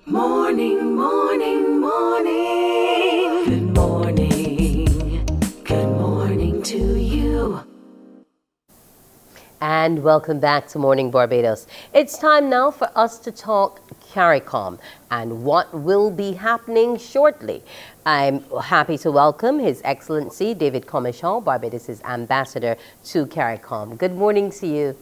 Morning, morning, morning. Good morning. Good morning to you. And welcome back to Morning Barbados. It's time now for us to talk CARICOM and what will be happening shortly. I'm happy to welcome His Excellency David Comissiong, Barbados' ambassador to CARICOM. Good morning to you.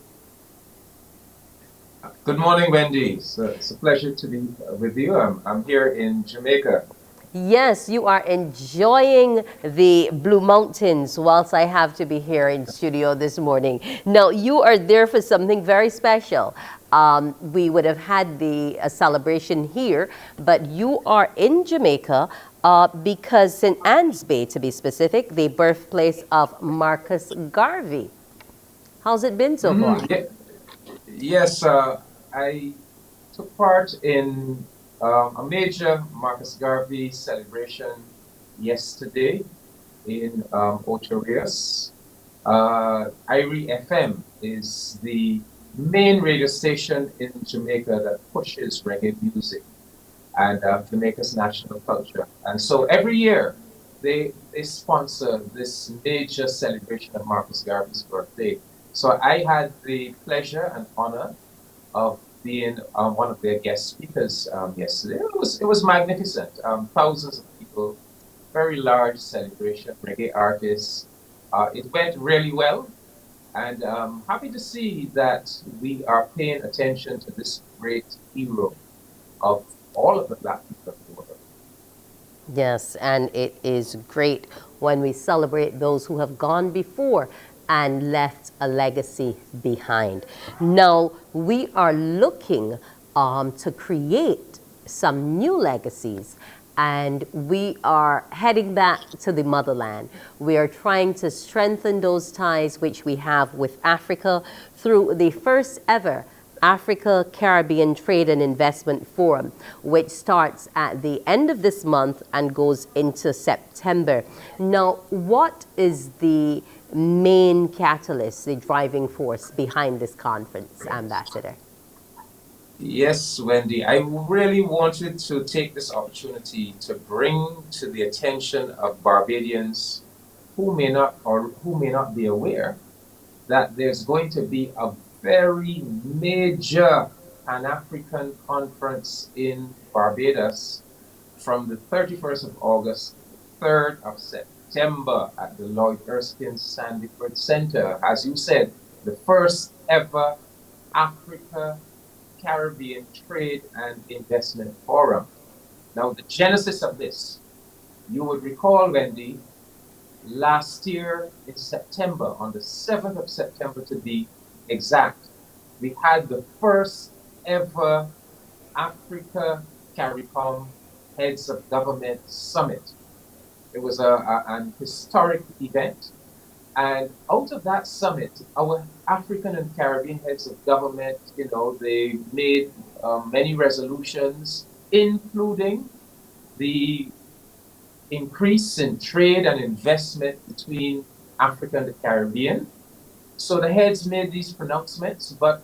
Good morning, Wendy. It's a pleasure to be with you. I'm here in Jamaica. Yes, you are enjoying the Blue Mountains whilst I have to be here in studio this morning. Now, you are there for something very special. We would have had the celebration here, but you are in Jamaica because St. Anne's Bay, to be specific, the birthplace of Marcus Garvey. How's it been so far? Yes, I took part in a major Marcus Garvey celebration yesterday in Ocho Rios. IRI FM is the main radio station in Jamaica that pushes reggae music and Jamaica's national culture. And so every year they sponsor this major celebration of Marcus Garvey's birthday. So I had the pleasure and honor of being one of their guest speakers yesterday. It was magnificent. Thousands of people, very large celebration, reggae artists. It went really well, and happy to see that we are paying attention to this great hero of all of the Black people of the world. Yes, and it is great when we celebrate those who have gone before and left a legacy behind. Now, we are looking to create some new legacies, and we are heading back to the motherland. We are trying to strengthen those ties which we have with Africa through the first ever Africa Caribbean Trade and Investment Forum, which starts at the end of this month and goes into September. Now, what is the main catalyst, the driving force behind this conference, Ambassador? Yes, Wendy, I really wanted to take this opportunity to bring to the attention of Barbadians who may not be aware that there's going to be a very major Pan-African conference in Barbados from the 31st of August to the 3rd of September at the Lloyd Erskine Sandyford Center. As you said, the first ever Africa Caribbean Trade and Investment Forum. Now, the genesis of this, you would recall, Wendy, last year in September, on the 7th of September to be exact, we had the first ever Africa CARICOM Heads of Government Summit. It was an historic event. And out of that summit, our African and Caribbean heads of government, they made many resolutions, including the increase in trade and investment between Africa and the Caribbean. So the heads made these pronouncements, but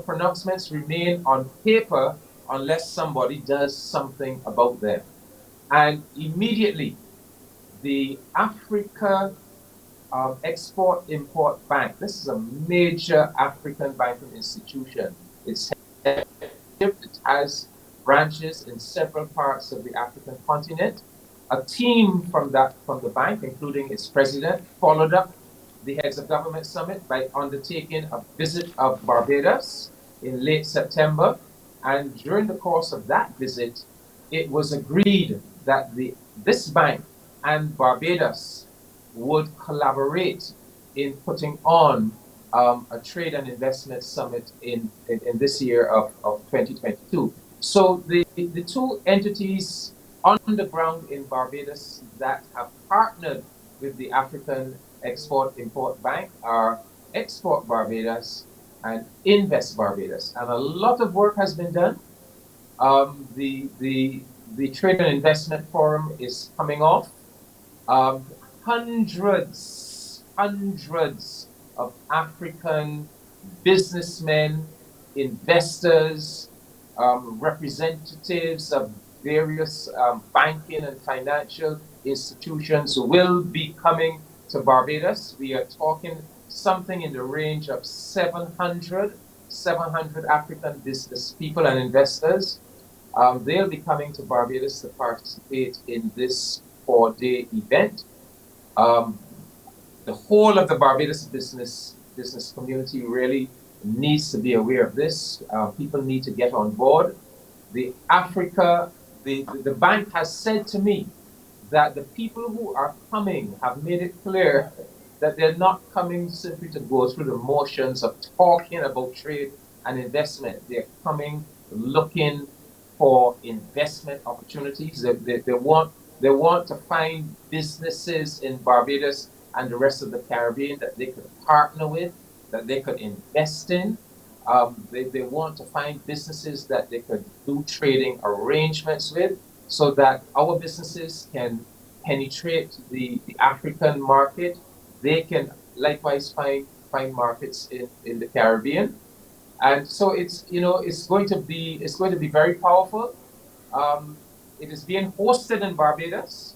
pronouncements remain on paper unless somebody does something about them. And immediately, the Africa Export-Import Bank, this is a major African banking institution. It has branches in several parts of the African continent. A team from the bank, including its president, followed up the Heads of Government Summit by undertaking a visit of Barbados in late September. And during the course of that visit, it was agreed that this bank and Barbados would collaborate in putting on a trade and investment summit in this year of 2022. So the two entities on the ground in Barbados that have partnered with the African Export-Import Bank are Export Barbados and Invest Barbados. And a lot of work has been done. The Trade and Investment Forum is coming off. Hundreds of African businessmen, investors, representatives of various banking and financial institutions will be coming to Barbados. We are talking something in the range of 700 African business people and investors. They'll be coming to Barbados to participate in this 4-day event. Um, the whole of the Barbados business community really needs to be aware of this. People need to get on board. The Africa, the bank has said to me that the people who are coming have made it clear that they're not coming simply to go through the motions of talking about trade and investment. They're coming looking for investment opportunities. They want to find businesses in Barbados and the rest of the Caribbean that they could partner with, that they could invest in. They want to find businesses that they could do trading arrangements with so that our businesses can penetrate the African market. They can likewise find markets in the Caribbean. And so it's going to be very powerful. Um, it is being hosted in Barbados,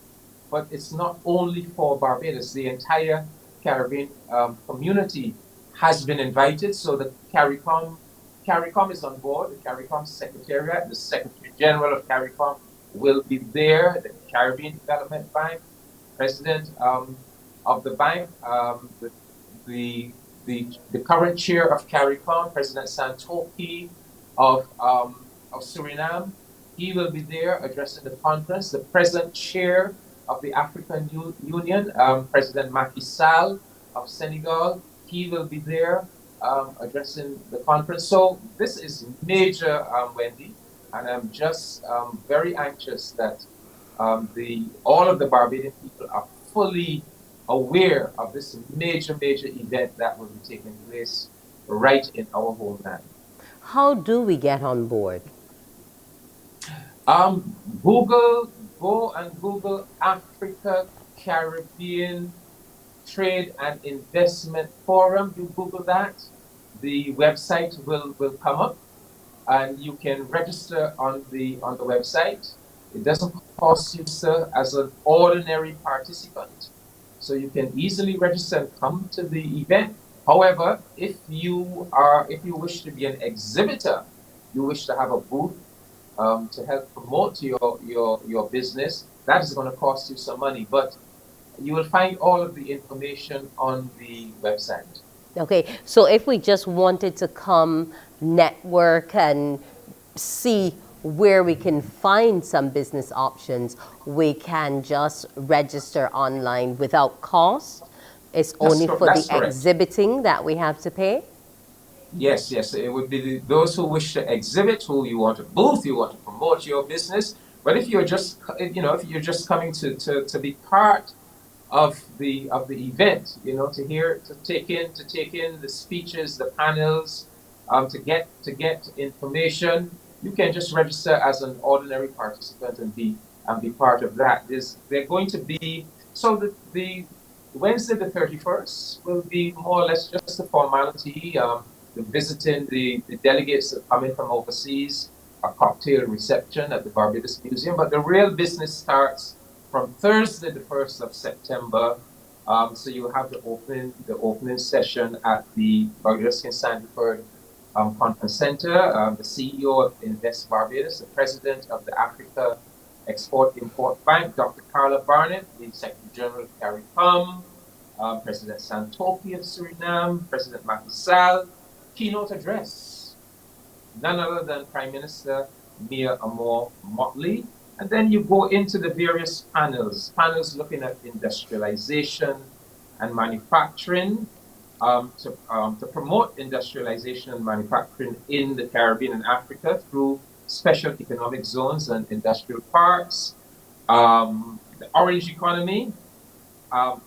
but it's not only for Barbados. The entire Caribbean community has been invited. So the CARICOM is on board. The CARICOM Secretariat, the Secretary General of CARICOM will be there. The Caribbean Development Bank, President of the bank, the, the current chair of CARICOM, President Santoki of Suriname. He will be there addressing the conference. The present chair of the African Union, President Macky Sall of Senegal, he will be there addressing the conference. So this is major, Wendy, and I'm just very anxious that all of the Barbadian people are fully aware of this major event that will be taking place right in our homeland. How do we get on board? Google, go and Google Africa Caribbean Trade and Investment Forum. You Google that, the website will come up, and you can register on the website. It doesn't cost you, sir, as an ordinary participant. So you can easily register and come to the event. However, if you wish to be an exhibitor, you wish to have a booth to help promote your business, that is going to cost you some money. But you will find all of the information on the website. Okay, so if we just wanted to come network and see where we can find some business options, we can just register online without cost. It's only for That's the correct. exhibiting that we have to pay. Yes. It would be those who wish to exhibit, who you want to booth, you want to promote your business. But if you're just, if you're just coming to be part of the event, to take in the speeches, the panels, to get information, you can just register as an ordinary participant and be part of that. They're going to be so the Wednesday the 31st will be more or less just a formality. The visiting the delegates that come in from overseas, a cocktail reception at the Barbados Museum, but the real business starts from Thursday, the 1st of September. So you have the opening session at the Barbados King Sanford Conference Center. The CEO of Invest Barbados, the president of the Africa Export Import Bank, Dr. Carla Barnett, the Secretary General of CARICOM, President Santoki of Suriname, President Macky Sall, keynote address, none other than Prime Minister Mia Amor Motley. And then you go into the various panels looking at industrialization and manufacturing, to promote industrialization and manufacturing in the Caribbean and Africa through special economic zones and industrial parks, the orange economy,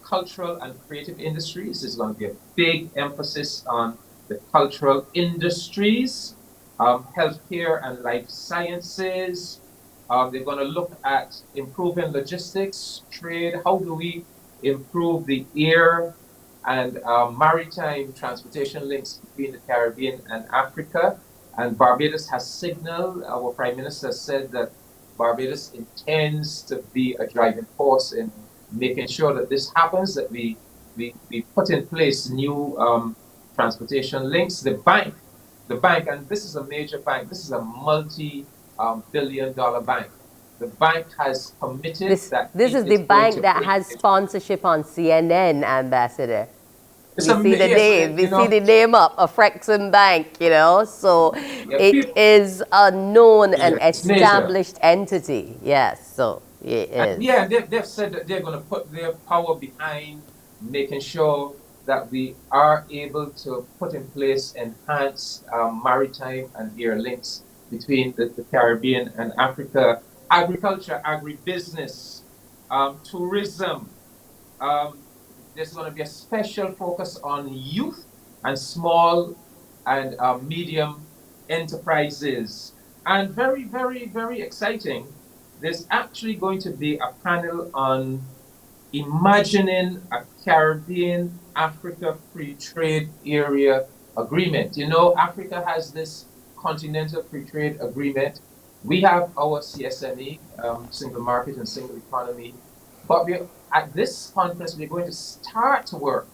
cultural and creative industries. There's going to be a big emphasis on the cultural industries, healthcare and life sciences. They're going to look at improving logistics, trade. How do we improve the air and maritime transportation links between the Caribbean and Africa? And Barbados has signaled, our Prime Minister said that Barbados intends to be a driving force in making sure that this happens, that we put in place new transportation links. The bank, and this is a major bank, this is a multi-billion-dollar bank. The bank has committed that This it is the is going bank to that bring has it. sponsorship on CNN, Ambassador. It's We a see the yes, name. We you see know, the name up, a Frexham Bank, you know. So yeah, it is a known and yeah, it's major. established entity. Yes, so it And is. yeah, they've said that they're going to put their power behind making sure that we are able to put in place enhanced maritime and air links between the Caribbean and Africa. Agriculture, agribusiness, tourism. Um, there's going to be a special focus on youth and small and medium enterprises. And very, very, very exciting, there's actually going to be a panel on imagining a Caribbean Africa Free Trade Area agreement. You know, Africa has this Continental Free Trade Agreement. We have our CSME, Single Market and Single Economy. But at this conference, we're going to start work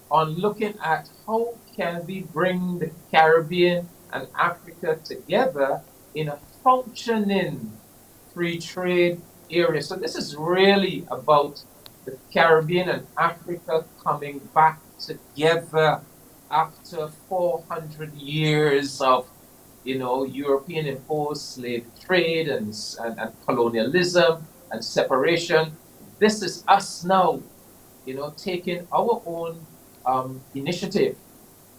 on looking at how can we bring the Caribbean and Africa together in a functioning free trade area. So this is really about the Caribbean and Africa coming back together after 400 years of, European imposed slave trade and colonialism and separation. This is us now, taking our own initiative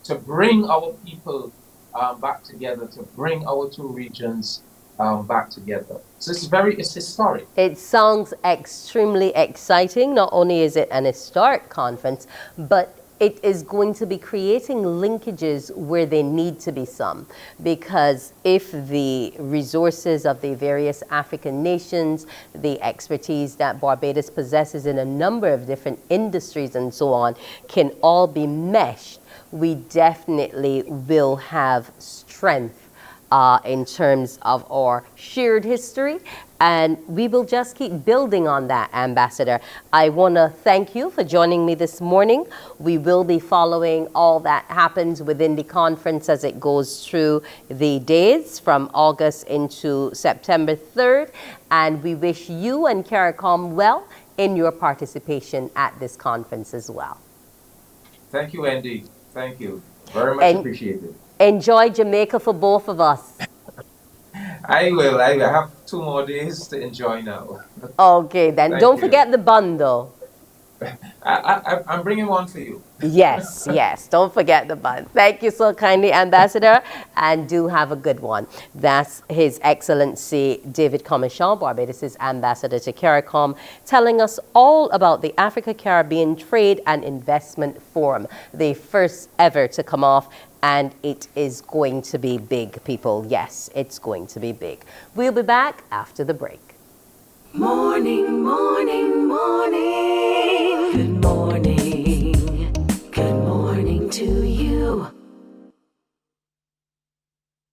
to bring our people back together, to bring our two regions back together. So it's historic. It sounds extremely exciting. Not only is it an historic conference, but it is going to be creating linkages where they need to be some. Because if the resources of the various African nations, the expertise that Barbados possesses in a number of different industries and so on, can all be meshed, we definitely will have strength in terms of our shared history. And we will just keep building on that, Ambassador. I want to thank you for joining me this morning. We will be following all that happens within the conference as it goes through the days from August into September 3rd. And we wish you and CARICOM well in your participation at this conference as well. Thank you, Andy. Thank you. Very much appreciated. Enjoy Jamaica for both of us. I will. I have 2 more days to enjoy now. Okay, then. Thank Don't you. forget the bundle. I'm bringing one for you. Yes, yes. Don't forget the bun. Thank you so kindly, Ambassador, and do have a good one. That's His Excellency David Comissiong, Barbados' Ambassador to CARICOM, telling us all about the Africa-Caribbean Trade and Investment Forum, the first ever to come off, and it is going to be big, people. Yes, it's going to be big. We'll be back after the break. Morning, morning, morning.